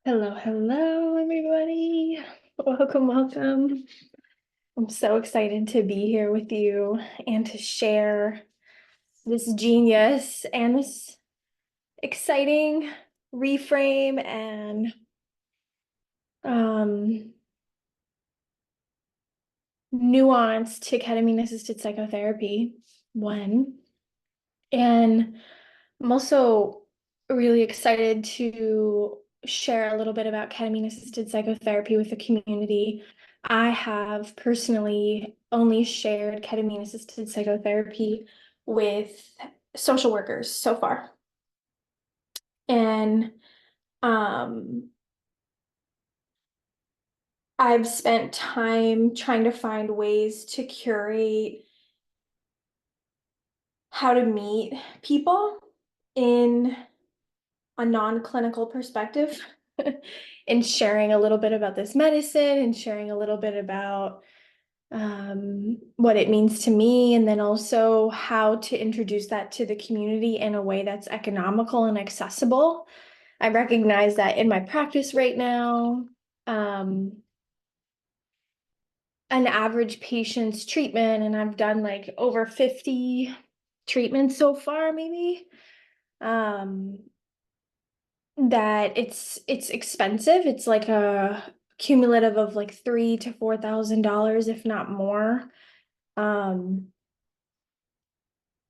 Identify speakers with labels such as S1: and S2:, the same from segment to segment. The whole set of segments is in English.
S1: Hello, hello, everybody. Welcome, welcome. I'm so excited to be here with you and to share this genius and this exciting reframe and nuance to ketamine-assisted psychotherapy. One. And I'm also really excited to share a little bit about ketamine-assisted psychotherapy with the community. I have personally only shared ketamine-assisted psychotherapy with social workers so far. And I've spent time trying to find ways to curate how to meet people in a non-clinical perspective and sharing a little bit about this medicine and sharing a little bit about what it means to me, and then also how to introduce that to the community in a way that's economical and accessible. I recognize that in my practice right now, an average patient's treatment, and I've done like over 50 treatments so far, maybe, that it's expensive. It's like a cumulative of like $3,000 to $4,000, if not more. And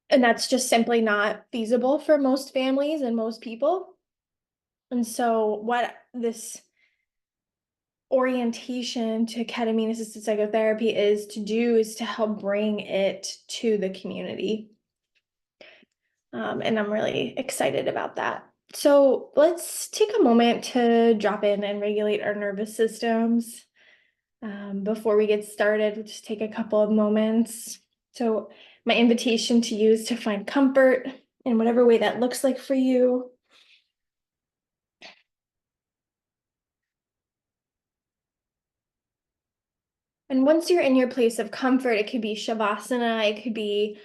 S1: that's just simply not feasible for most families and most people. And so what this orientation to ketamine-assisted psychotherapy is to do is to help bring it to the community. And I'm really excited about that. So let's take a moment to drop in and regulate our nervous systems. Before we get started, we'll just take a couple of moments. So my invitation to you is to find comfort in whatever way that looks like for you. And once you're in your place of comfort, it could be shavasana, it could be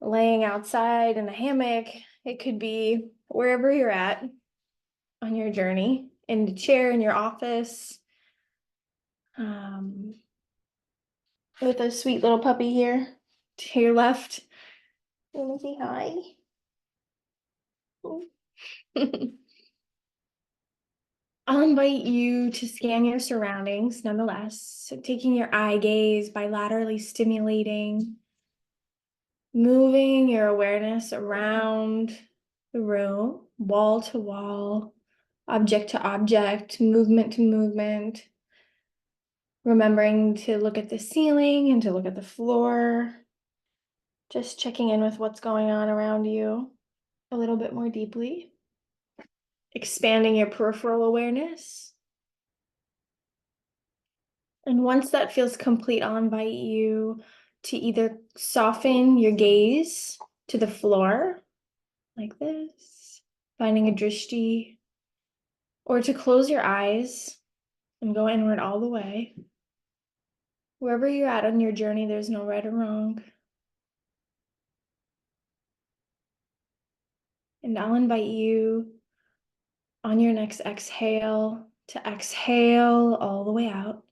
S1: laying outside in a hammock, it could be wherever you're at on your journey, in the chair in your office, with a sweet little puppy here to your left. You want to say hi? I'll invite you to scan your surroundings nonetheless. So taking your eye gaze, bilaterally stimulating, moving your awareness around the room, wall to wall, object to object, movement to movement. Remembering to look at the ceiling and to look at the floor. Just checking in with what's going on around you a little bit more deeply. Expanding your peripheral awareness. And once that feels complete, I'll invite you to either soften your gaze to the floor, like this, finding a drishti, or to close your eyes and go inward all the way. Wherever you're at on your journey, there's no right or wrong. And I'll invite you on your next exhale to exhale all the way out.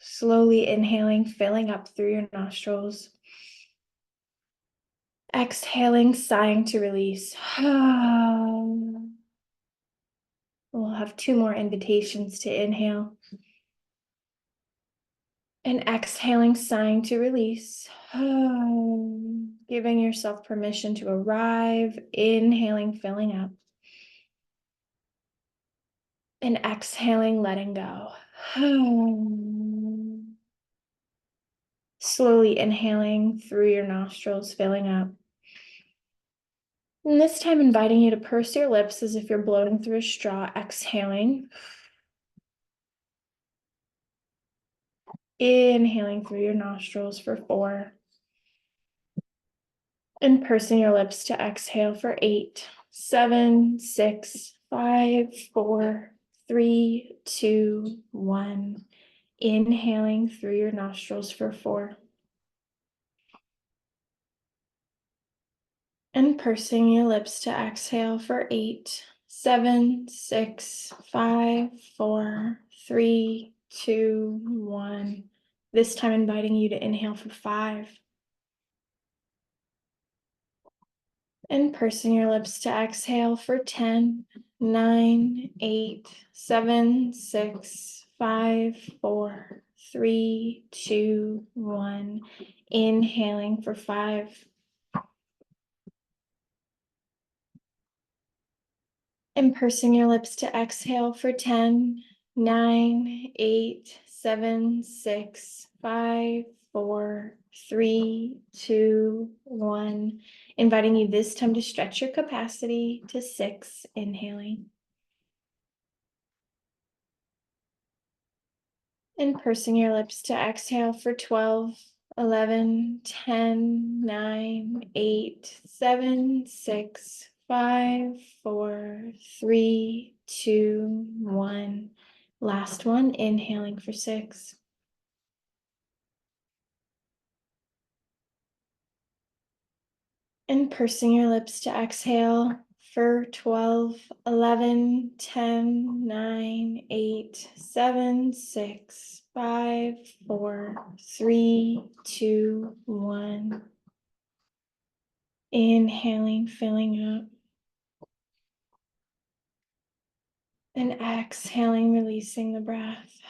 S1: Slowly inhaling, filling up through your nostrils. Exhaling, sighing to release. We'll have 2 more invitations to inhale. And exhaling, sighing to release. Giving yourself permission to arrive. Inhaling, filling up. And exhaling, letting go. Slowly inhaling through your nostrils, filling up. And this time inviting you to purse your lips as if you're blowing through a straw, exhaling. Inhaling through your nostrils for 4. And pursing your lips to exhale for 8, 7, 6, 5, 4, 3, 2, 1. Inhaling through your nostrils for 4. And pursing your lips to exhale for 8, 7, 6, 5, 4, 3, 2, 1. This time inviting you to inhale for 5. And pursing your lips to exhale for 10, 9, 8, 7, 6, 5, 4, 3, 2, 1. Inhaling for 5. And pursing your lips to exhale for 10, 9, 8, 7, 6, 5, 4, 3, 2, 1. Inviting you this time to stretch your capacity to 6, inhaling. And pursing your lips to exhale for 12, 11, 10, 9, 8, 7, 6, 5, 4, 3, 2, 1. Last one, inhaling for 6. And pursing your lips to exhale for 12, 11, 10, 9, 8, 7, 6, 5, 4, 3, 2, 1. Inhaling, filling up. And exhaling, releasing the breath.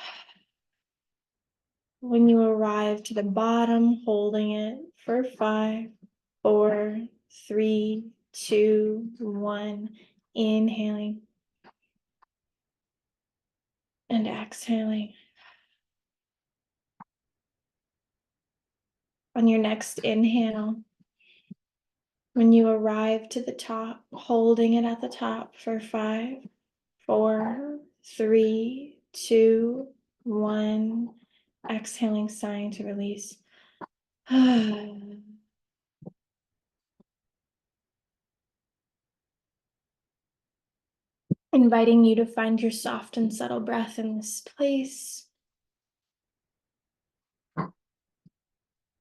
S1: When you arrive to the bottom, holding it for 5, 4, 3, 2, 1. Inhaling and exhaling. On your next inhale, when you arrive to the top, holding it at the top for 5, 4, 3, 2, 1. Exhaling, sighing to release. Inviting you to find your soft and subtle breath in this place.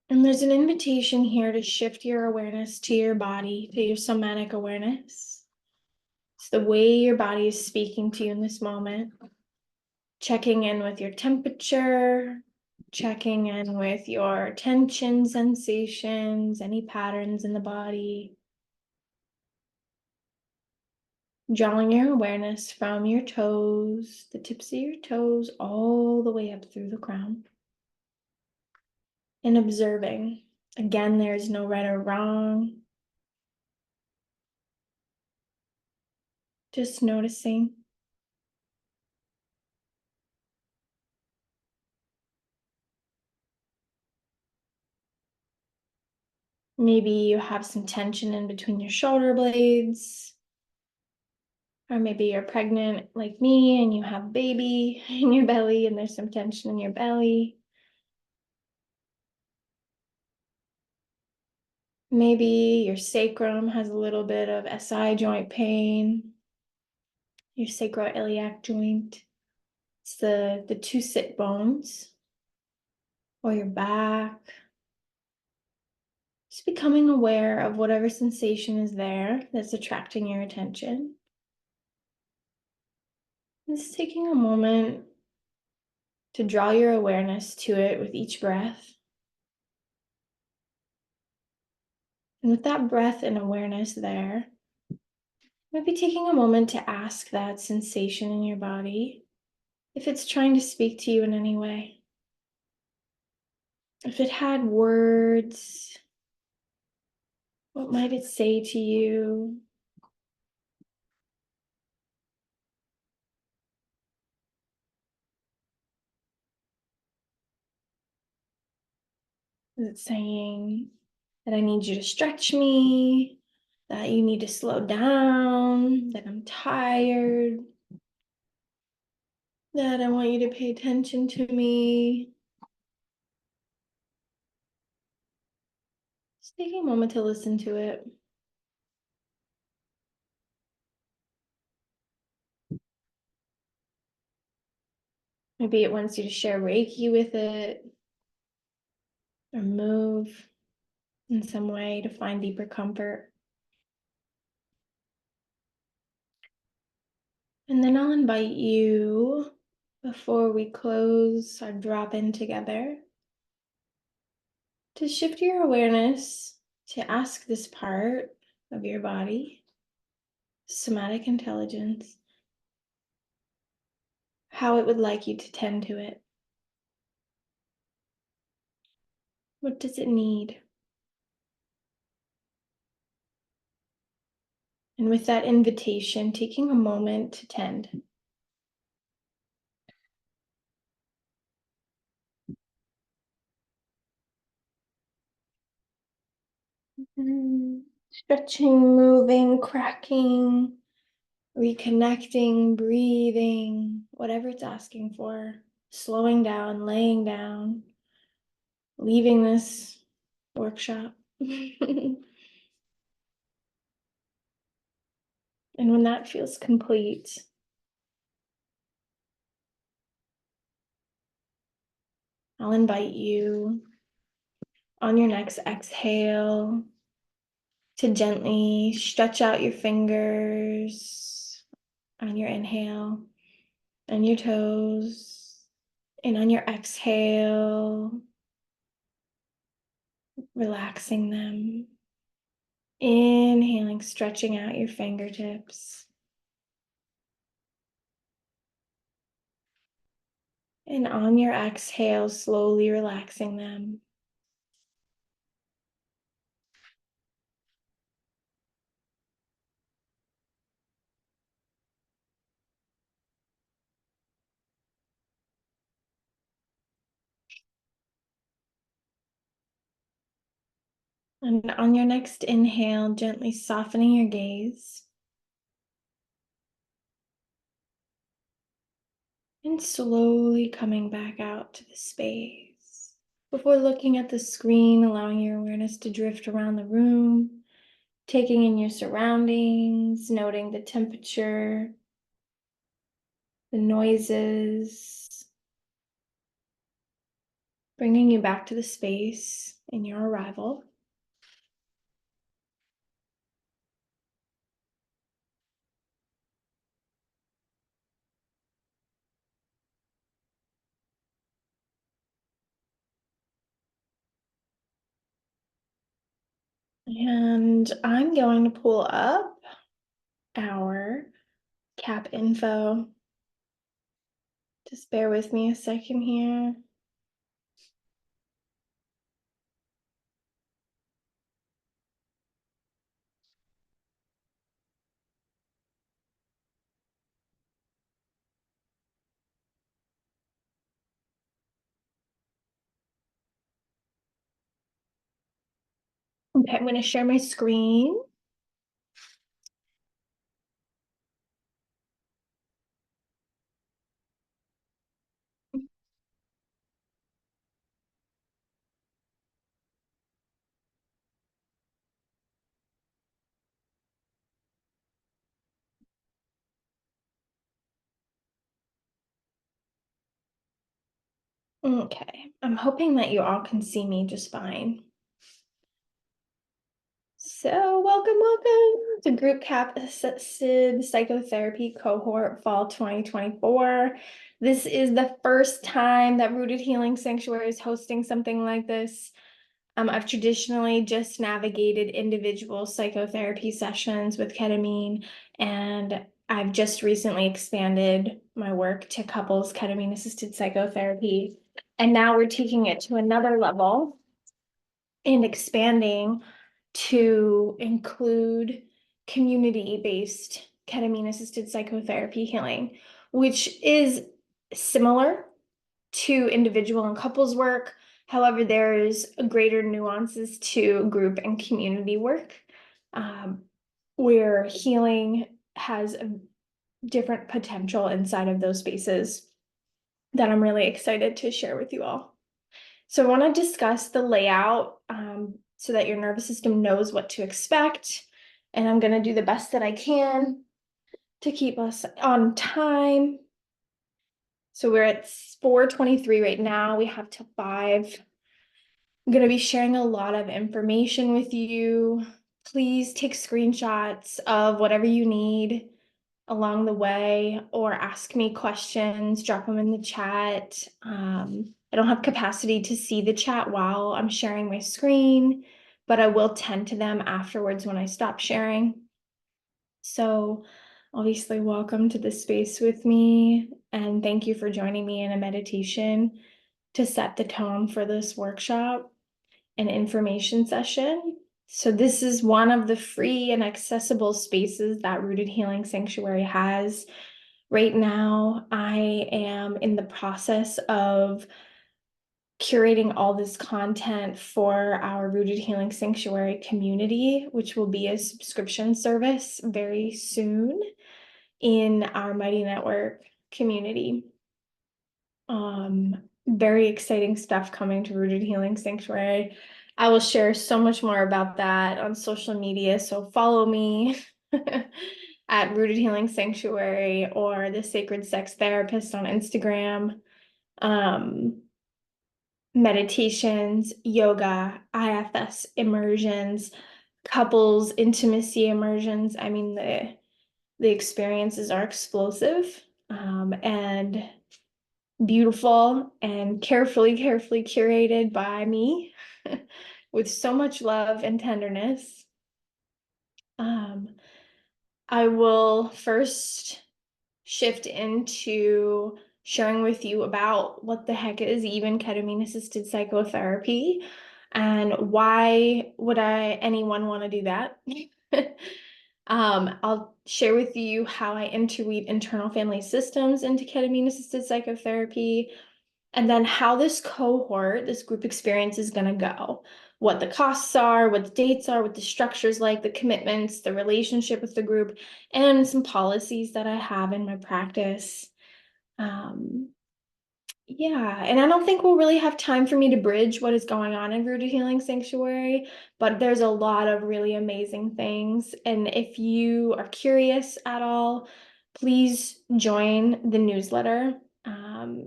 S1: And there's an invitation here to shift your awareness to your body, to your somatic awareness. It's the way your body is speaking to you in this moment. Checking in with your temperature, checking in with your tension sensations, any patterns in the body. Drawing your awareness from your toes, the tips of your toes, all the way up through the crown. And observing. Again, there's no right or wrong. Just noticing. Maybe you have some tension in between your shoulder blades. Or maybe you're pregnant like me and you have baby in your belly and there's some tension in your belly. Maybe your sacrum has a little bit of SI joint pain. Your sacroiliac joint. It's the two sit bones. Or your back. Just becoming aware of whatever sensation is there that's attracting your attention. Just taking a moment to draw your awareness to it with each breath. And with that breath and awareness there, maybe taking a moment to ask that sensation in your body if it's trying to speak to you in any way. If it had words, what might it say to you? Is it saying that I need you to stretch me, that you need to slow down, that I'm tired, that I want you to pay attention to me? Just taking a moment to listen to it. Maybe it wants you to share Reiki with it or move in some way to find deeper comfort. And then I'll invite you, before we close our drop-in together, to shift your awareness to ask this part of your body, somatic intelligence, how it would like you to tend to it. What does it need? And with that invitation, taking a moment to tend. Stretching, moving, cracking, reconnecting, breathing, whatever it's asking for, slowing down, laying down, leaving this workshop. And when that feels complete, I'll invite you on your next exhale to gently stretch out your fingers on your inhale and your toes. And on your exhale, relaxing them. Inhaling, stretching out your fingertips. And on your exhale, slowly relaxing them. And on your next inhale, gently softening your gaze. And slowly coming back out to the space. Before looking at the screen, allowing your awareness to drift around the room, taking in your surroundings, noting the temperature, the noises, bringing you back to the space in your arrival. And I'm going to pull up our CAP info. Just bear with me a second here. Okay, I'm going to share my screen. Okay, I'm hoping that you all can see me just fine. So welcome to Group Cap-Assisted Psychotherapy Cohort Fall 2024. This is the first time that Rooted Healing Sanctuary is hosting something like this. I've traditionally just navigated individual psychotherapy sessions with ketamine, and I've just recently expanded my work to couples ketamine-assisted psychotherapy. And now we're taking it to another level and expanding to include community-based ketamine-assisted psychotherapy healing, which is similar to individual and couples work. However, there's greater nuances to group and community work, where healing has a different potential inside of those spaces that I'm really excited to share with you all. So I want to discuss the layout so that your nervous system knows what to expect. And I'm going to do the best that I can to keep us on time. So we're at 4:23 right now. We have till 5. I'm going to be sharing a lot of information with you. Please take screenshots of whatever you need. along the way or ask me questions, drop them in the chat. I don't have capacity to see the chat while I'm sharing my screen, but I will tend to them afterwards when I stop sharing. So obviously, welcome to the space with me, and thank you for joining me in a meditation to set the tone for this workshop and information session. So this is one of the free and accessible spaces that Rooted Healing Sanctuary has. Right now, I am in the process of curating all this content for our Rooted Healing Sanctuary community, which will be a subscription service very soon in our Mighty Network community. Very exciting stuff coming to Rooted Healing Sanctuary. I will share so much more about that on social media, so follow me at Rooted Healing Sanctuary or the Sacred Sex Therapist on Instagram. Meditations, yoga, IFS immersions, couples intimacy immersions. I mean, the experiences are explosive and beautiful and carefully curated by me with so much love and tenderness. I will first shift into sharing with you about what the heck is even ketamine-assisted psychotherapy and why would anyone want to do that. I'll share with you how I interweave internal family systems into ketamine-assisted psychotherapy, and then how this cohort, this group experience is going to go, what the costs are, what the dates are, what the structure's like, the commitments, the relationship with the group, and some policies that I have in my practice. Yeah, and I don't think we'll really have time for me to bridge what is going on in Rooted Healing Sanctuary, but there's a lot of really amazing things. And if you are curious at all, please join the newsletter.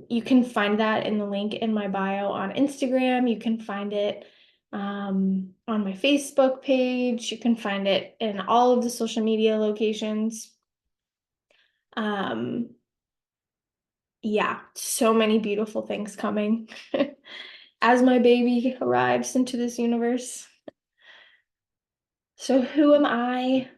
S1: You can find that in the link in my bio on Instagram. You can find it on my Facebook page. You can find it in all of the social media locations. Yeah, so many beautiful things coming as my baby arrives into this universe. So who am I?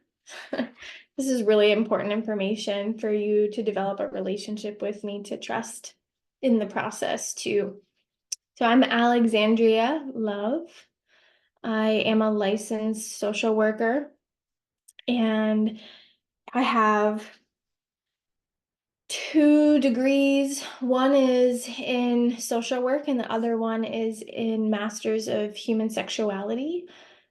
S1: This is really important information for you to develop a relationship with me, to trust in the process too. So I'm Alexandria Love. I am a licensed social worker, and I have 2 degrees. One is in social work and the other one is in Masters of Human Sexuality.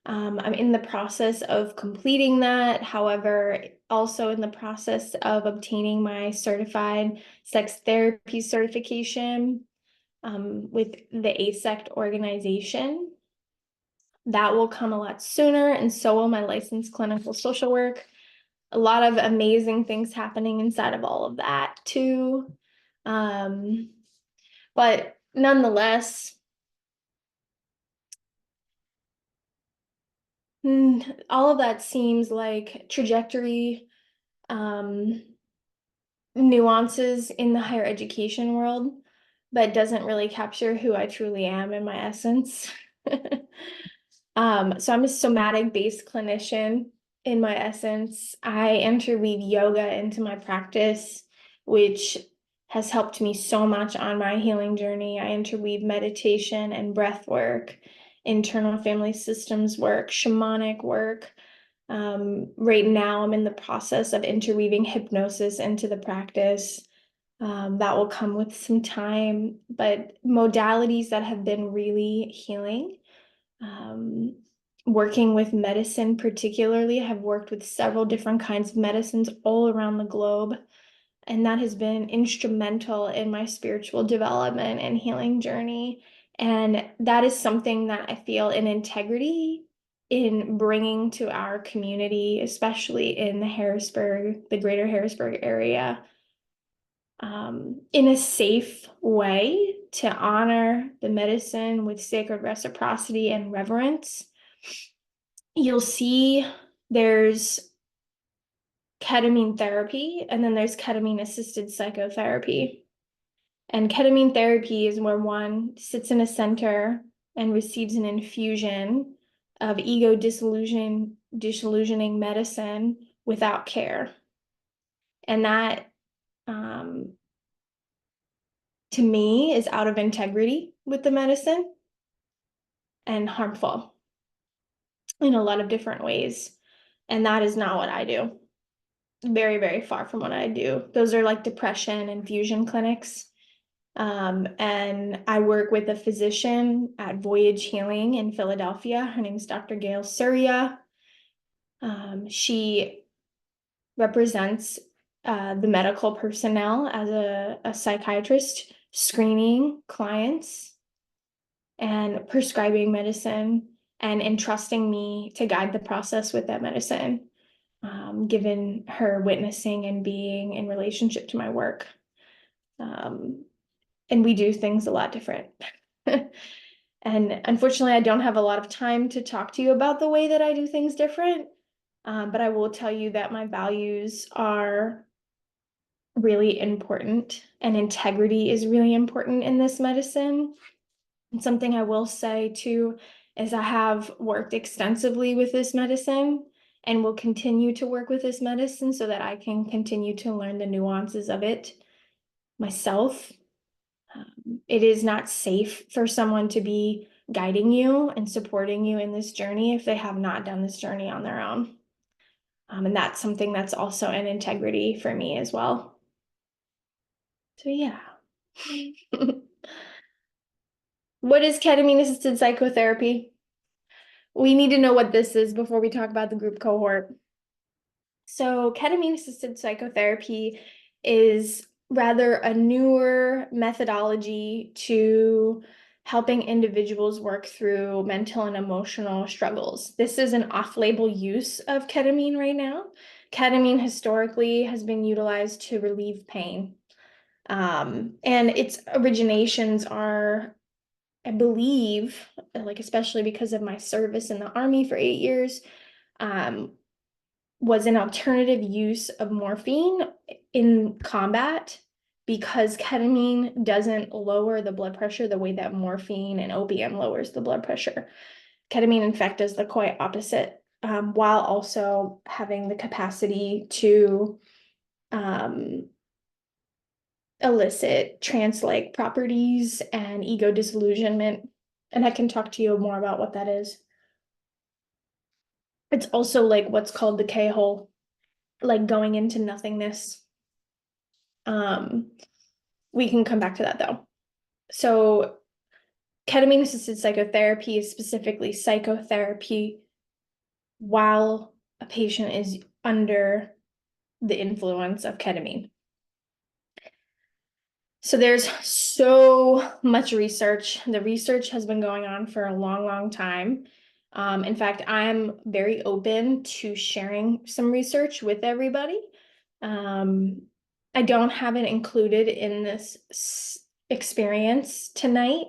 S1: I'm in the process of completing that. However, also in the process of obtaining my certified sex therapy certification with the ASECT organization. That will come a lot sooner, and so will my licensed clinical social work. A lot of amazing things happening inside of all of that too. But nonetheless, all of that seems like trajectory, nuances in the higher education world, but doesn't really capture who I truly am in my essence. So I'm a somatic-based clinician in my essence. I interweave yoga into my practice, which has helped me so much on my healing journey. I interweave meditation and breath work, internal family systems work, shamanic work. Right now, I'm in the process of interweaving hypnosis into the practice. That will come with some time, but modalities that have been really healing. Working with medicine particularly, I have worked with several different kinds of medicines all around the globe, and that has been instrumental in my spiritual development and healing journey. And that is something that I feel an integrity in bringing to our community, especially in the greater Harrisburg area, in a safe way to honor the medicine with sacred reciprocity and reverence. You'll see there's ketamine therapy, and then there's ketamine-assisted psychotherapy. And ketamine therapy is where one sits in a center and receives an infusion of ego disillusioning medicine without care. And that, to me, is out of integrity with the medicine and harmful in a lot of different ways. And that is not what I do. Very, very far from what I do. Those are like depression infusion clinics. And I work with a physician at Voyage Healing in Philadelphia. Her name is Dr. Gail Surya. She represents the medical personnel as a psychiatrist, screening clients and prescribing medicine and entrusting me to guide the process with that medicine, given her witnessing and being in relationship to my work. And we do things a lot different. And unfortunately, I don't have a lot of time to talk to you about the way that I do things different. But I will tell you that my values are really important, and integrity is really important in this medicine. And something I will say too is I have worked extensively with this medicine and will continue to work with this medicine so that I can continue to learn the nuances of it myself. It is not safe for someone to be guiding you and supporting you in this journey if they have not done this journey on their own. And that's something that's also an integrity for me as well. So yeah. What is ketamine-assisted psychotherapy? We need to know what this is before we talk about the group cohort. So ketamine-assisted psychotherapy is rather a newer methodology to helping individuals work through mental and emotional struggles. This is an off-label use of ketamine right now. Ketamine historically has been utilized to relieve pain. And its originations are, I believe, like especially because of my service in the Army for 8 years, was an alternative use of morphine in combat, because ketamine doesn't lower the blood pressure the way that morphine and opium lowers the blood pressure. Ketamine, in fact, does the quite opposite, while also having the capacity to elicit trance-like properties and ego disillusionment. And I can talk to you more about what that is. It's also like what's called the K-hole, like going into nothingness. We can come back to that though. So ketamine-assisted psychotherapy is specifically psychotherapy while a patient is under the influence of ketamine. So there's so much research. The research has been going on for a long, long time. In fact, I'm very open to sharing some research with everybody. I don't have it included in this experience tonight,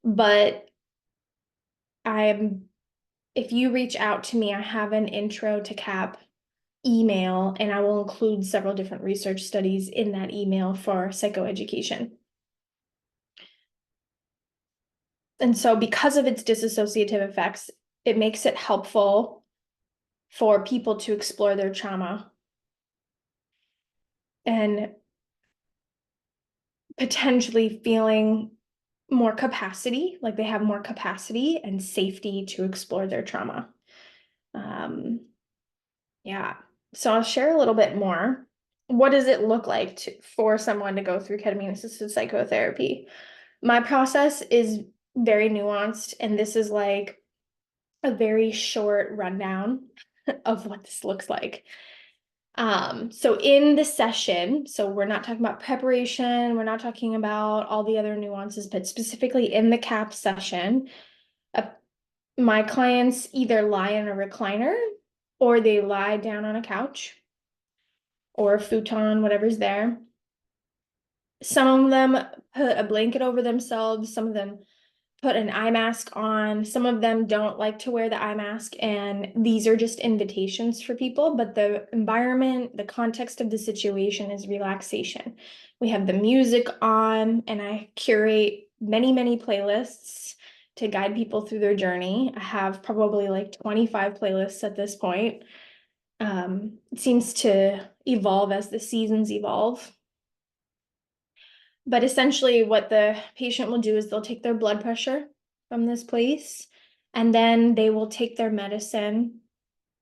S1: but if you reach out to me, I have an intro to CAP email, and I will include several different research studies in that email for psychoeducation. And so because of its dissociative effects, it makes it helpful for people to explore their trauma and potentially feeling more capacity, like they have more capacity and safety to explore their trauma. Yeah, so I'll share a little bit more. What does it look like for someone to go through ketamine-assisted psychotherapy? My process is very nuanced, and this is like a very short rundown of what this looks like. So in the session, so we're not talking about preparation, we're not talking about all the other nuances, but specifically in the CAP session, my clients either lie in a recliner or they lie down on a couch or a futon, whatever's there. Some of them put a blanket over themselves, some of them put an eye mask on. Some of them don't like to wear the eye mask, and these are just invitations for people, but the environment, the context of the situation is relaxation. We have the music on, and I curate many, many playlists to guide people through their journey. I have probably like 25 playlists at this point. It seems to evolve as the seasons evolve. But essentially, what the patient will do is they'll take their blood pressure from this place, and then they will take their medicine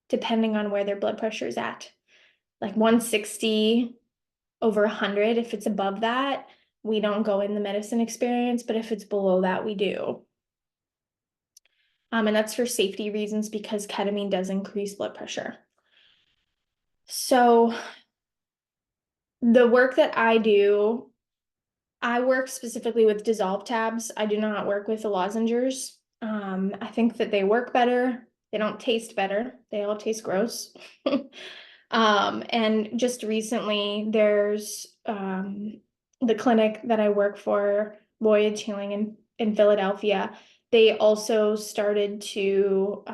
S1: depending on where their blood pressure is at. Like 160 over 100. If it's above that, we don't go in the medicine experience, but if it's below that, we do. And that's for safety reasons because ketamine does increase blood pressure. So the work that I do, I work specifically with dissolved tabs. I do not work with the lozengers. I think that they work better. They don't taste better. They all taste gross. And just recently, there's the clinic that I work for, Voyage Healing in Philadelphia. They also started to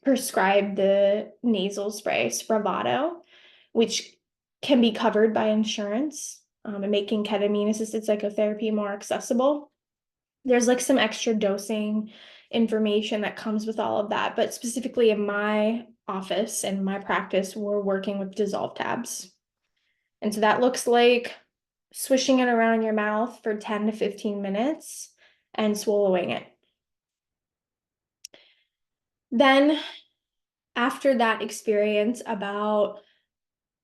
S1: prescribe the nasal spray, Spravato, which can be covered by insurance, and making ketamine-assisted psychotherapy more accessible. There's like some extra dosing information that comes with all of that, but specifically in my office and my practice, we're working with dissolve tabs. And so that looks like swishing it around your mouth for 10 to 15 minutes and swallowing it. Then after that experience, about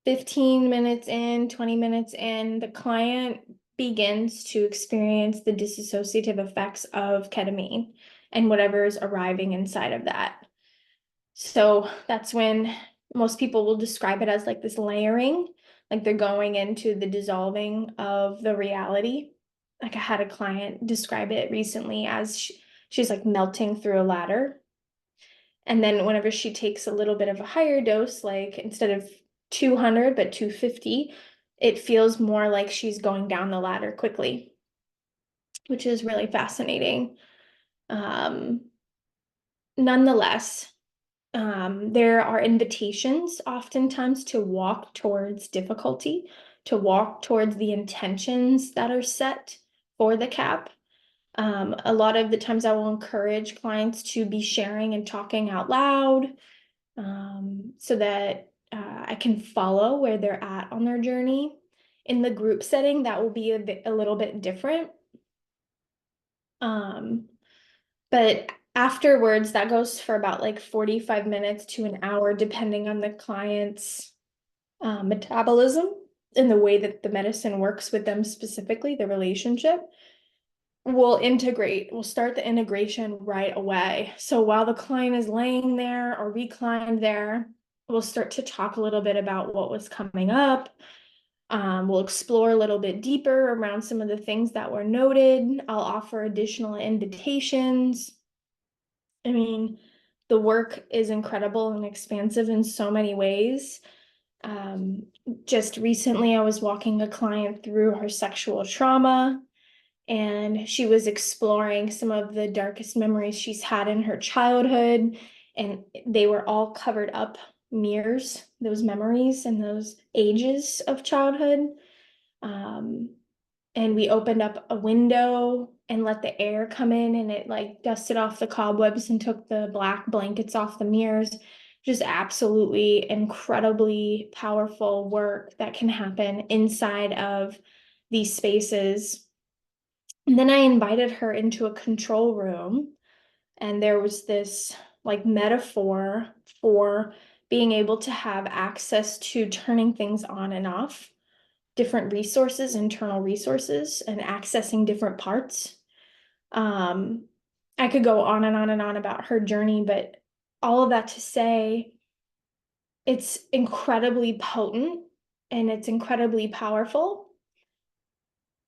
S1: 15 minutes in, 20 minutes in, the client begins to experience the dissociative effects of ketamine and whatever is arriving inside of that. So that's when most people will describe it as like this layering, like they're going into the dissolving of the reality. Like I had a client describe it recently as she's like melting through a ladder. And then whenever she takes a little bit of a higher dose, like instead of 200, but 250, it feels more like she's going down the ladder quickly, which is really fascinating. Nonetheless, there are invitations oftentimes to walk towards difficulty, to walk towards the intentions that are set for the CAP. A lot of the times I will encourage clients to be sharing and talking out loud, so that I can follow where they're at on their journey. In the group setting, that will be a little bit different. But afterwards, that goes for about like 45 minutes to an hour, depending on the client's metabolism and the way that the medicine works with them specifically, the relationship. We'll start the integration right away. So while the client is laying there or reclined there, we'll start to talk a little bit about what was coming up. We'll explore a little bit deeper around some of the things that were noted. I'll offer additional invitations. I mean, the work is incredible and expansive in so many ways. Just recently, I was walking a client through her sexual trauma, and she was exploring some of the darkest memories she's had in her childhood, and they were all covered up mirrors, those memories and those ages of childhood. And we opened up a window and let the air come in, and it like dusted off the cobwebs and took the black blankets off the mirrors. Just absolutely incredibly powerful work that can happen inside of these spaces. And then I invited her into a control room, and there was this like metaphor for being able to have access to turning things on and off, different resources, internal resources, and accessing different parts. I could go on and on and on about her journey, but all of that to say, it's incredibly potent and it's incredibly powerful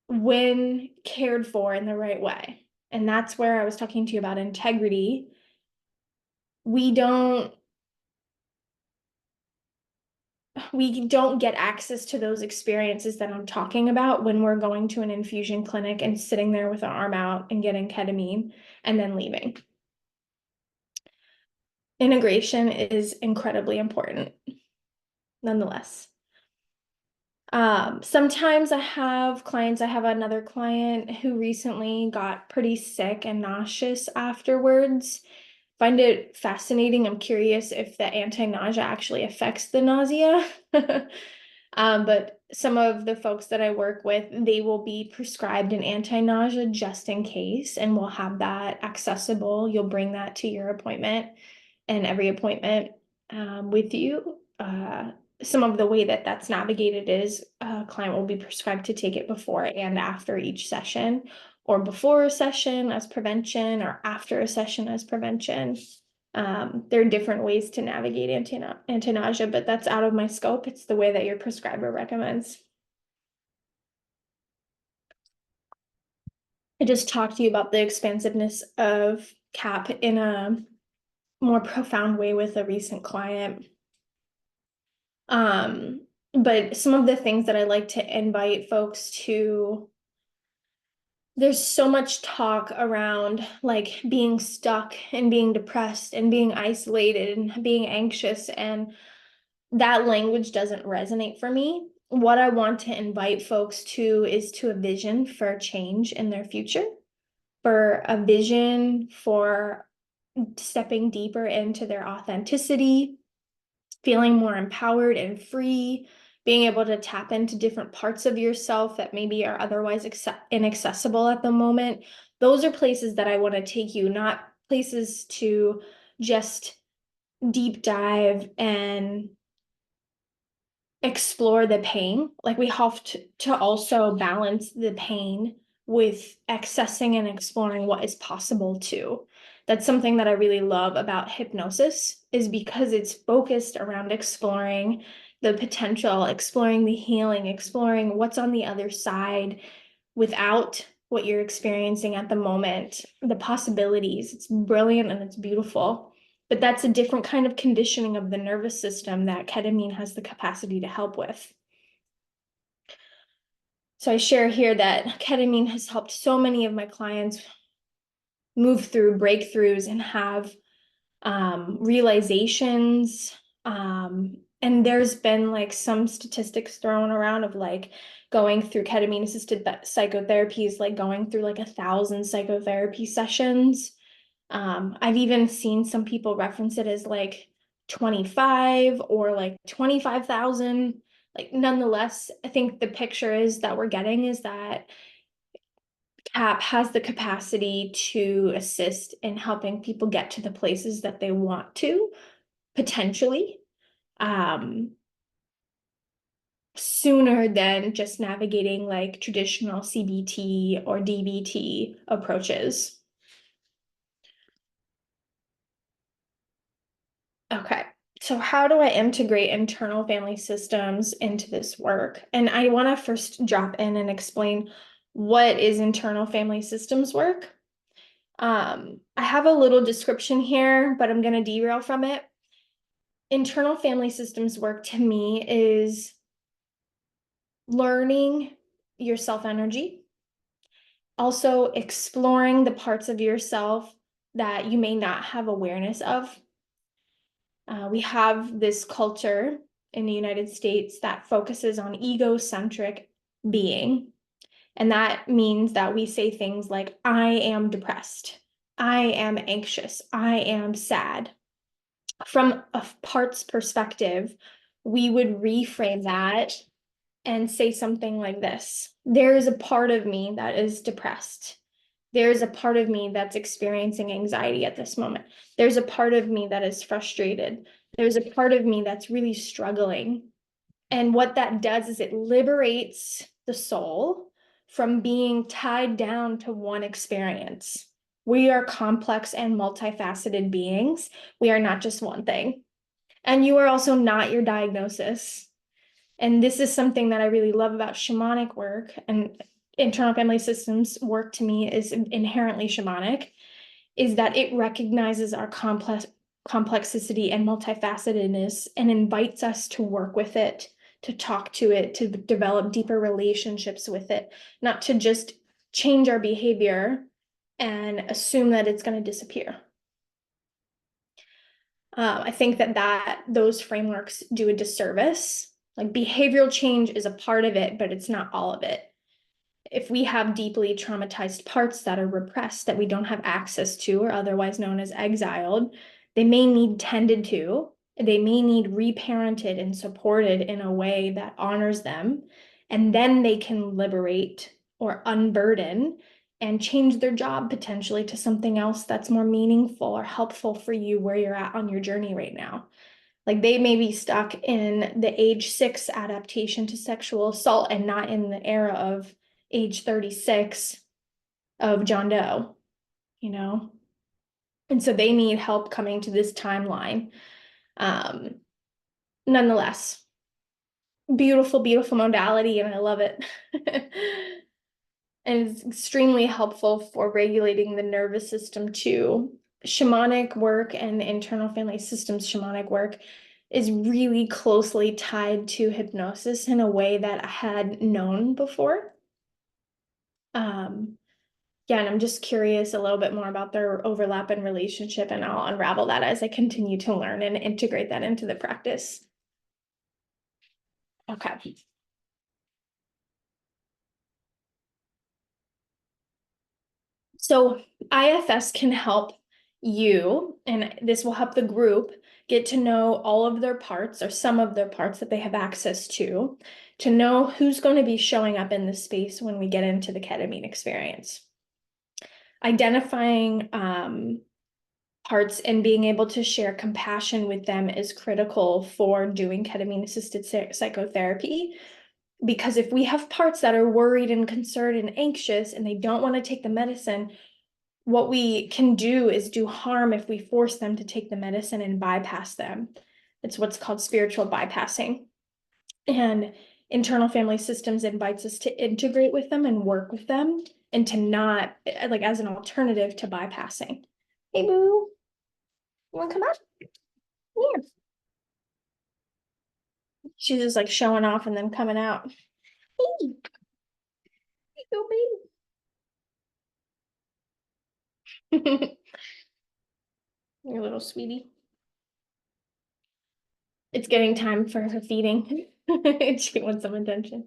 S1: when cared for in the right way. And that's where I was talking to you about integrity. We don't, we don't get access to those experiences that I'm talking about when we're going to an infusion clinic and sitting there with our arm out and getting ketamine and then leaving. Integration is incredibly important, nonetheless. Sometimes I have another client who recently got pretty sick and nauseous afterwards. Find it fascinating. I'm curious if the anti-nausea actually affects the nausea. But some of the folks that I work with, they will be prescribed an anti-nausea just in case, and we'll have that accessible. You'll bring that to your appointment and every appointment with you. Some of the way that that's navigated is a client will be prescribed to take it before and after each session, or before a session as prevention, or after a session as prevention. There are different ways to navigate anti-nausea, but that's out of my scope. It's the way that your prescriber recommends. I just talked to you about the expansiveness of CAP in a more profound way with a recent client. But some of the things that I like to invite folks to, there's so much talk around like being stuck and being depressed and being isolated and being anxious, and that language doesn't resonate for me. What I want to invite folks to is to a vision for change in their future, for a vision for stepping deeper into their authenticity, feeling more empowered and free, being able to tap into different parts of yourself that maybe are otherwise inaccessible at the moment. Those are places that I want to take you, not places to just deep dive and explore the pain. Like we have to also balance the pain with accessing and exploring what is possible too. That's something that I really love about hypnosis, is because it's focused around exploring the potential, exploring the healing, exploring what's on the other side without what you're experiencing at the moment, the possibilities. It's brilliant and it's beautiful. But that's a different kind of conditioning of the nervous system that ketamine has the capacity to help with. So I share here that ketamine has helped so many of my clients move through breakthroughs and have realizations. And there's been like some statistics thrown around of like going through ketamine-assisted psychotherapy is like going through like 1,000 psychotherapy sessions. I've even seen some people reference it as like 25 or like 25,000. Like, nonetheless, I think the picture is that we're getting is that CAP has the capacity to assist in helping people get to the places that they want to, potentially, sooner than just navigating like traditional CBT or DBT approaches. Okay, so how do I integrate internal family systems into this work? And I want to first drop in and explain what is internal family systems work. I have a little description here, but I'm going to derail from it. Internal family systems work to me is learning your self-energy, also exploring the parts of yourself that you may not have awareness of. We have this culture in the United States that focuses on egocentric being. And that means that we say things like, I am depressed, I am anxious, I am sad. From a parts perspective, we would reframe that and say something like this: there is a part of me that is depressed. There's a part of me that's experiencing anxiety at this moment. There's a part of me that is frustrated. There's a part of me that's really struggling. And what that does is it liberates the soul from being tied down to one experience. We are complex and multifaceted beings. We are not just one thing. And you are also not your diagnosis. And this is something that I really love about shamanic work, and internal family systems work to me is inherently shamanic, is that it recognizes our complexity and multifacetedness, and invites us to work with it, to talk to it, to develop deeper relationships with it, not to just change our behavior and assume that it's going to disappear. I think that those frameworks do a disservice. Like, behavioral change is a part of it, but it's not all of it. If we have deeply traumatized parts that are repressed, that we don't have access to, or otherwise known as exiled, they may need tended to, they may need reparented and supported in a way that honors them, and then they can liberate or unburden and change their job potentially to something else that's more meaningful or helpful for you where you're at on your journey right now. Like, they may be stuck in the age 6 adaptation to sexual assault and not in the era of age 36 of John Doe, you know? And so they need help coming to this timeline. Nonetheless, beautiful, beautiful modality, and I love it. And it's extremely helpful for regulating the nervous system too. Shamanic work and internal family systems shamanic work is really closely tied to hypnosis in a way that I had known before. Yeah, and I'm just curious a little bit more about their overlap and relationship, and I'll unravel that as I continue to learn and integrate that into the practice. Okay. So IFS can help you, and this will help the group get to know all of their parts or some of their parts that they have access to know who's going to be showing up in this space when we get into the ketamine experience. Identifying parts and being able to share compassion with them is critical for doing ketamine-assisted psychotherapy. Because if we have parts that are worried and concerned and anxious and they don't want to take the medicine, what we can do is do harm if we force them to take the medicine and bypass them. It's what's called spiritual bypassing. And internal family systems invites us to integrate with them and work with them, and to not, like, as an alternative to bypassing. Hey, boo, you want to come up? Yeah. She's just like showing off and then coming out. Hey, hey, go, baby. Your little sweetie. It's getting time for her feeding. She wants some attention.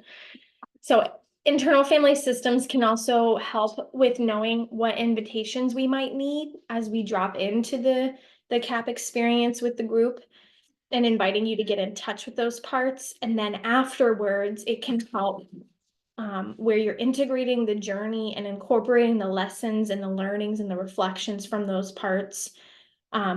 S1: So internal family systems can also help with knowing what invitations we might need as we drop into the CAP experience with the group, and inviting you to get in touch with those parts. And then afterwards, it can help where you're integrating the journey and incorporating the lessons and the learnings and the reflections from those parts.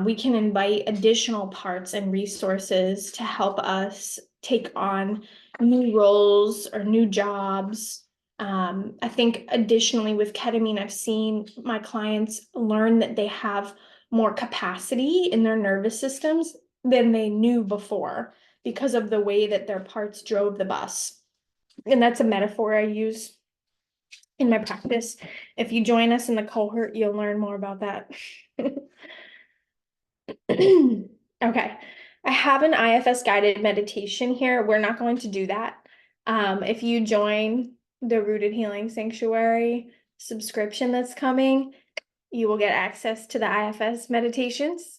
S1: We can invite additional parts and resources to help us take on new roles or new jobs. I think additionally with ketamine, I've seen my clients learn that they have more capacity in their nervous systems than they knew before because of the way that their parts drove the bus. And that's a metaphor I use in my practice. If you join us in the cohort, you'll learn more about that. Okay, I have an IFS guided meditation here. We're not going to do that. If you join the Rooted Healing Sanctuary subscription that's coming, you will get access to the IFS meditations.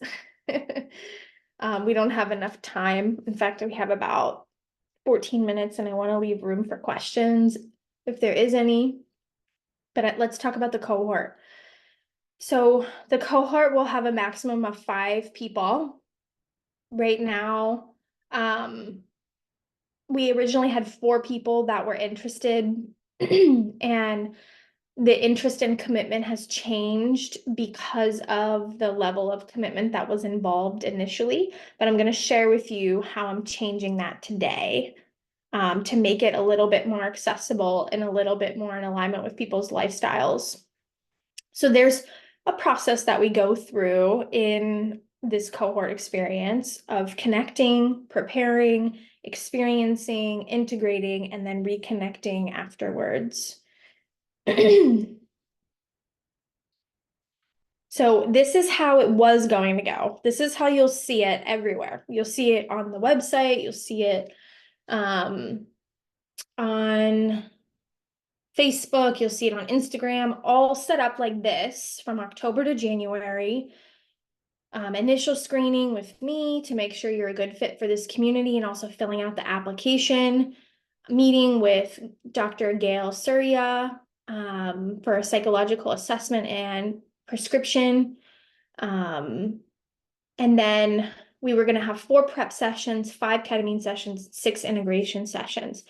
S1: We don't have enough time. In fact, we have about 14 minutes, and I want to leave room for questions if there is any. But let's talk about the cohort. So the cohort will have a maximum of 5 people. Right now, we originally had 4 people that were interested, and the interest and commitment has changed because of the level of commitment that was involved initially. But I'm going to share with you how I'm changing that today, to make it a little bit more accessible and a little bit more in alignment with people's lifestyles. So there's a process that we go through in this cohort experience of connecting, preparing, experiencing, integrating, and then reconnecting afterwards. So this is how it was going to go. This is how you'll see it everywhere. You'll see it on the website. You'll see it on Facebook. You'll see it on Instagram, all set up like this from October to January. Initial screening with me to make sure you're a good fit for this community and also filling out the application. Meeting with Dr. Gail Surya for a psychological assessment and prescription. And then we were going to have 4 prep sessions, 5 ketamine sessions, 6 integration sessions.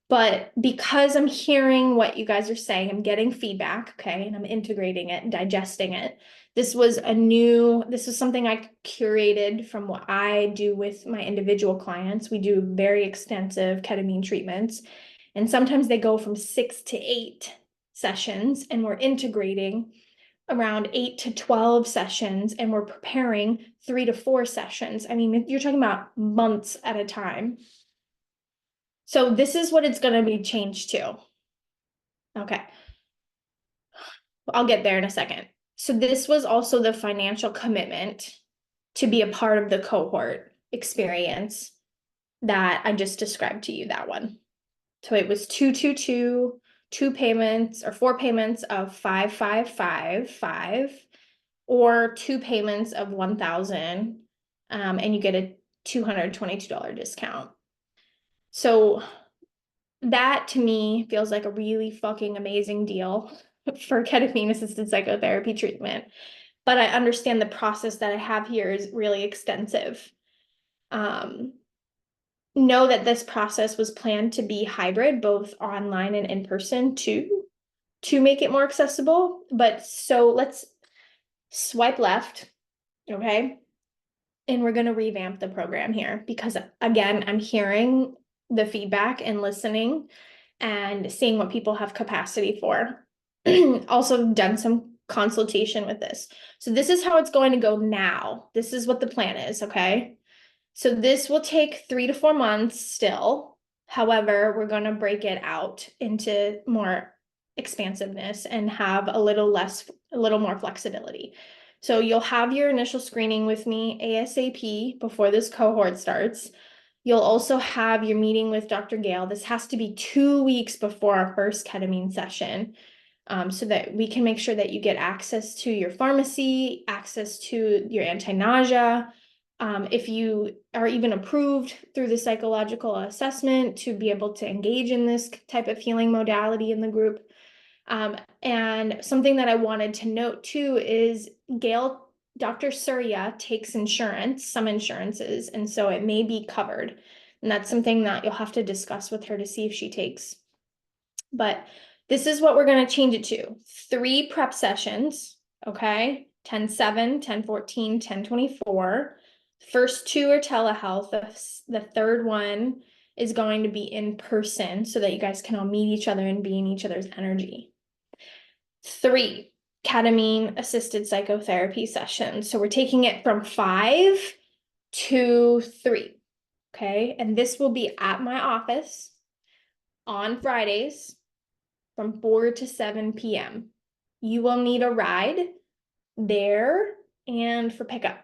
S1: But because I'm hearing what you guys are saying, I'm getting feedback, okay, and I'm integrating it and digesting it. This was something I curated from what I do with my individual clients. We do very extensive ketamine treatments, and sometimes they go from 6 to 8 sessions, and we're integrating around 8 to 12 sessions, and we're preparing 3 to 4 sessions. I mean, you're talking about months at a time. So this is what it's going to be changed to. Okay. I'll get there in a second. So this was also the financial commitment to be a part of the cohort experience that I just described to you, that one. So it was 222, 2 payments or 4 payments of 5,555, or 2 payments of 1,000, and you get a $222 discount. So that to me feels like a really fucking amazing deal for ketamine-assisted psychotherapy treatment. But I understand the process that I have here is really extensive. Know that this process was planned to be hybrid, both online and in person to make it more accessible. But so let's swipe left, okay? And we're going to revamp the program here because, again, I'm hearing the feedback and listening and seeing what people have capacity for. Also done some consultation with this. So this is how it's going to go now. This is what the plan is, okay? So this will take 3 to 4 months still. However, we're going to break it out into more expansiveness and have a little more flexibility. So you'll have your initial screening with me ASAP before this cohort starts. You'll also have your meeting with Dr. Gail. This has to be 2 weeks before our first ketamine session, so that we can make sure that you get access to your pharmacy, access to your anti-nausea. If you are even approved through the psychological assessment to be able to engage in this type of healing modality in the group. And something that I wanted to note too is Dr. Surya takes insurance, some insurances, and so it may be covered. And that's something that you'll have to discuss with her to see if she takes. But this is what we're going to change it to. 3 prep sessions, okay? 10/7, 10/14, 10/24. First 2 are telehealth. The third one is going to be in person so that you guys can all meet each other and be in each other's energy. 3 ketamine-assisted psychotherapy sessions. So we're taking it from 5 to 3, okay? And this will be at my office on Fridays from 4 to 7 p.m. You will need a ride there and for pickup,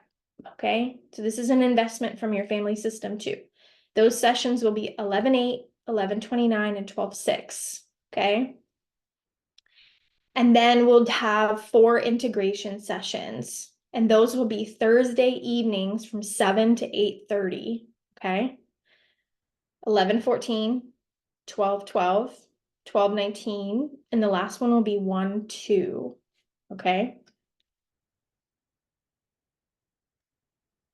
S1: okay? So this is an investment from your family system too. Those sessions will be 11/8, 11/29, and 12/6, okay? And then we'll have 4 integration sessions, and those will be Thursday evenings from 7 to 8:30, okay? 11/14, 12/12, 12/19, and the last one will be 1/2, okay?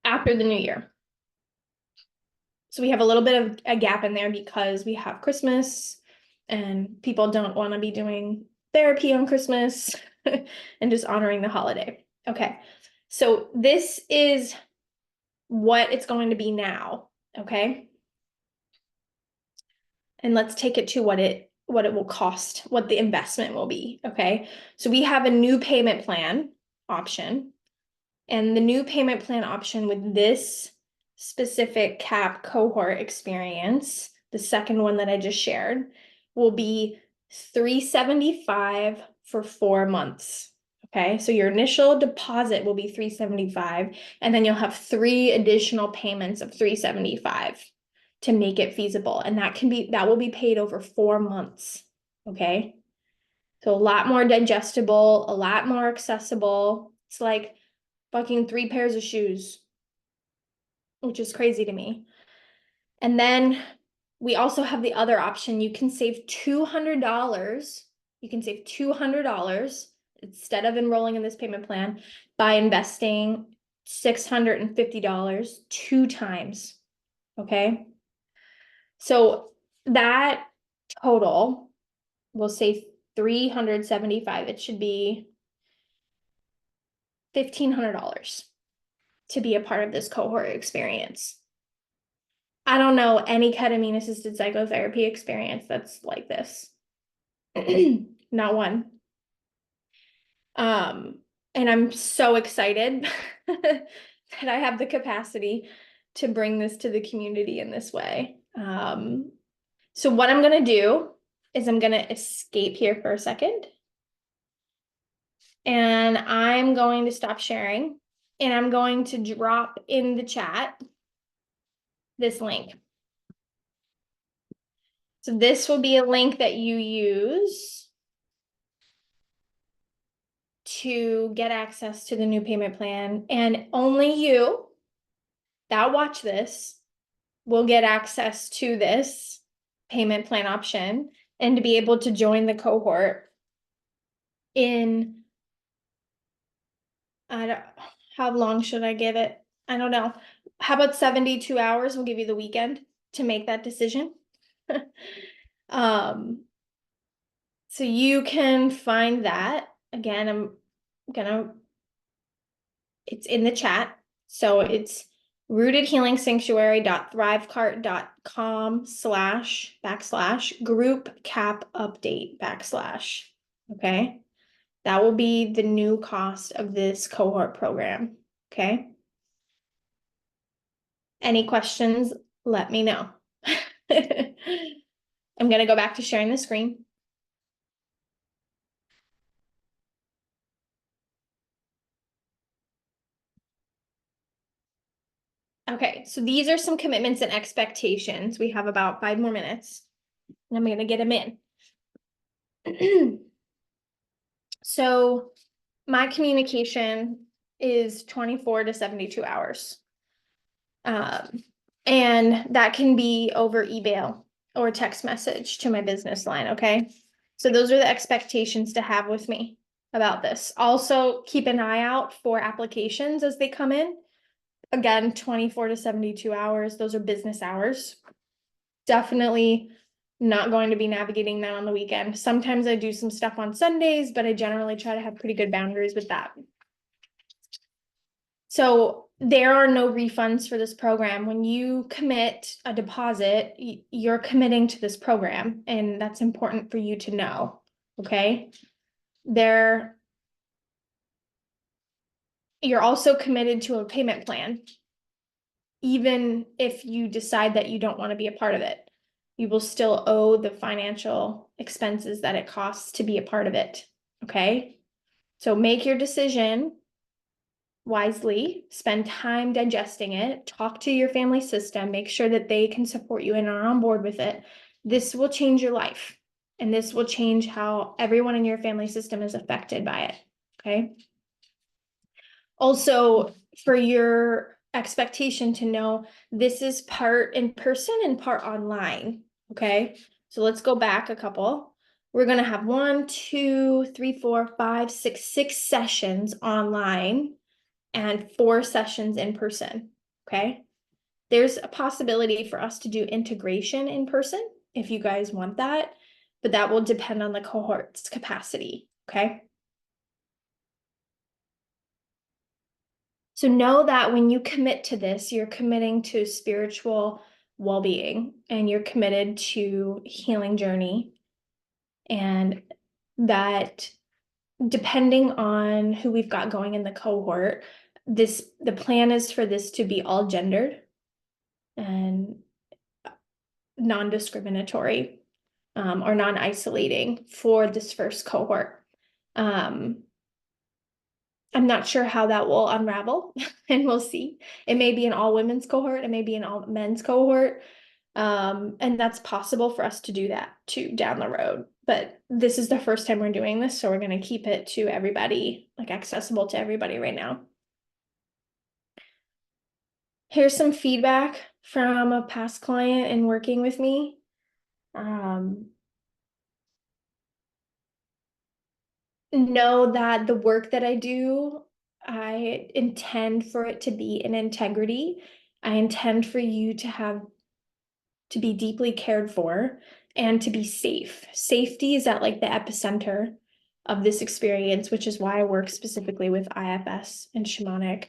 S1: After the new year. So we have a little bit of a gap in there because we have Christmas and people don't want to be doing therapy on Christmas and just honoring the holiday. Okay, so this is what it's going to be now, okay? And let's take it to what it will cost, what the investment will be, okay? So we have a new payment plan option, and the new payment plan option with this specific CAP cohort experience, the second one that I just shared, will be $375 for 4 months, Okay, so your initial deposit will be $375, and then you'll have 3 additional payments of $375 to make it feasible. And that will be paid over 4 months. Okay. So a lot more digestible, a lot more accessible. It's like fucking 3 pairs of shoes, which is crazy to me. And then we also have the other option. You can save $200. You can save $200 instead of enrolling in this payment plan by investing $650 2 times. Okay. So that total will save $375. It should be $1,500 to be a part of this cohort experience. I don't know any ketamine-assisted psychotherapy experience that's like this. Not one. And I'm so excited that I have the capacity to bring this to the community in this way. So what I'm gonna do is I'm gonna escape here for a second. And I'm going to stop sharing, and I'm going to drop in the chat this link. So this will be a link that you use to get access to the new payment plan, and only you that watch this will get access to this payment plan option and to be able to join the cohort in, I don't, how long should I give it? I don't know. How about 72 hours? We'll give you the weekend to make that decision. So you can find that. Again, it's in the chat. So it's rootedhealingsanctuary.thrivecart.com//group cap update /. Okay. That will be the new cost of this cohort program. Okay. Any questions? Let me know. I'm going to go back to sharing the screen. Okay, so these are some commitments and expectations. We have about 5 more minutes, and I'm going to get them in. So my communication is 24 to 72 hours. And that can be over email or text message to my business line, okay? So those are the expectations to have with me about this. Also, keep an eye out for applications as they come in. Again, 24 to 72 hours. Those are business hours. Definitely not going to be navigating that on the weekend. Sometimes I do some stuff on Sundays, but I generally try to have pretty good boundaries with that. So there are no refunds for this program. When you commit a deposit, you're committing to this program, and that's important for you to know, okay? You're also committed to a payment plan. Even if you decide that you don't want to be a part of it, you will still owe the financial expenses that it costs to be a part of it, okay? So make your decision wisely, spend time digesting it, talk to your family system, make sure that they can support you and are on board with it. This will change your life, and this will change how everyone in your family system is affected by it, okay? Also, for your expectation to know, this is part in person and part online, okay? So let's go back a couple. We're gonna have 1, 2, 3, 4, 5, 6, 6 sessions online and 4 sessions in person, okay? There's a possibility for us to do integration in person if you guys want that, but that will depend on the cohort's capacity, okay? So know that when you commit to this, you're committing to spiritual well-being, and you're committed to healing journey, and that depending on who we've got going in the cohort, the plan is for this to be all gendered and non-discriminatory, or non-isolating for this first cohort. I'm not sure how that will unravel, and we'll see. It may be an all women's cohort, it may be an all men's cohort. And that's possible for us to do that too down the road. But this is the first time we're doing this, so we're going to keep it to everybody, like accessible to everybody right now. Here's some feedback from a past client in working with me. Know that the work that I do, I intend for it to be in integrity. I intend for you to be deeply cared for and to be safe. Safety is at like the epicenter of this experience, which is why I work specifically with IFS and shamanic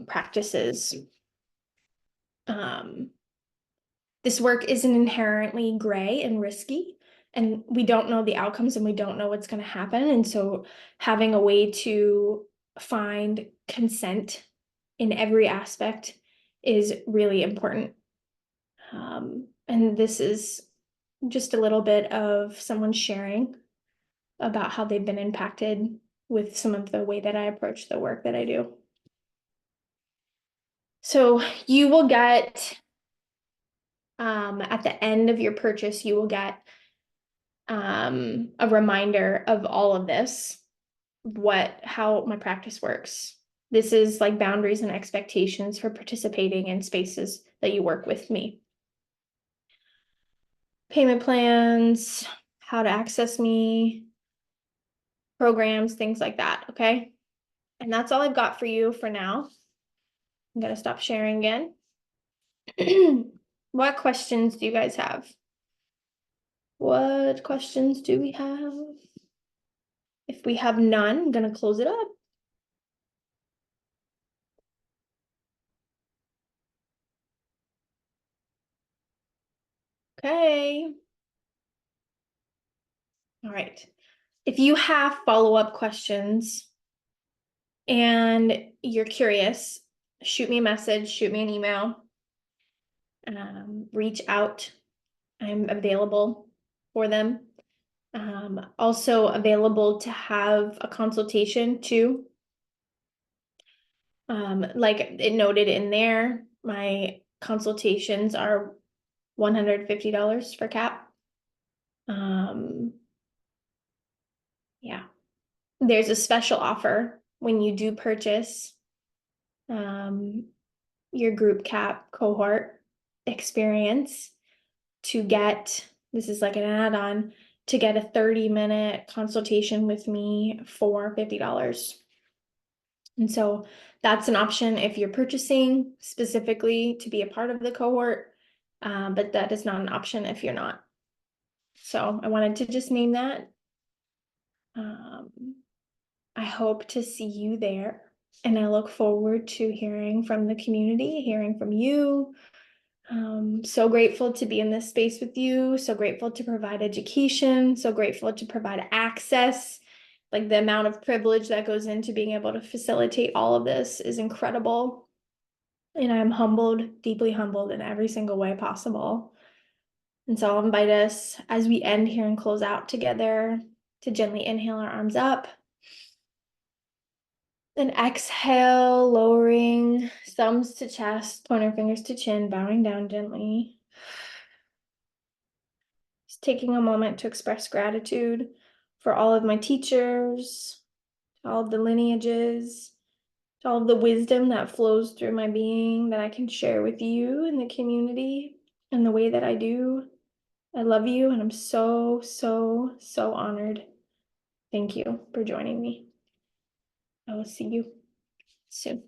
S1: practices. This work isn't inherently gray and risky, and we don't know the outcomes and we don't know what's going to happen. And so having a way to find consent in every aspect is really important. And this is just a little bit of someone sharing about how they've been impacted with some of the way that I approach the work that I do. So you will get, at the end of your purchase, you will get a reminder of all of this, how my practice works. This is like boundaries and expectations for participating in spaces that you work with me. Payment plans, how to access me, programs, things like that, okay? And that's all I've got for you for now. I'm gonna stop sharing again. What questions do you guys have? What questions do we have? If we have none, I'm gonna close it up. Okay. All right. If you have follow-up questions and you're curious, shoot me a message, shoot me an email, reach out. I'm available for them. Also available to have a consultation too. Like it noted in there, my consultations are $150 for CAP. Yeah, there's a special offer when you do purchase your group CAP cohort experience to get, this is like an add-on, to get a 30-minute consultation with me for $50. And so that's an option if you're purchasing specifically to be a part of the cohort, but that is not an option if you're not. So I wanted to just name that. I hope to see you there, and I look forward to hearing from the community, hearing from you. So grateful to be in this space with you, so grateful to provide education, so grateful to provide access. Like the amount of privilege that goes into being able to facilitate all of this is incredible. And I'm humbled, deeply humbled in every single way possible. And so I'll invite us as we end here and close out together to gently inhale our arms up. And exhale, lowering thumbs to chest, pointer fingers to chin, bowing down gently. Just taking a moment to express gratitude for all of my teachers, all of the lineages, all of the wisdom that flows through my being that I can share with you in the community and the way that I do. I love you, and I'm so, so, so honored. Thank you for joining me. I will see you soon.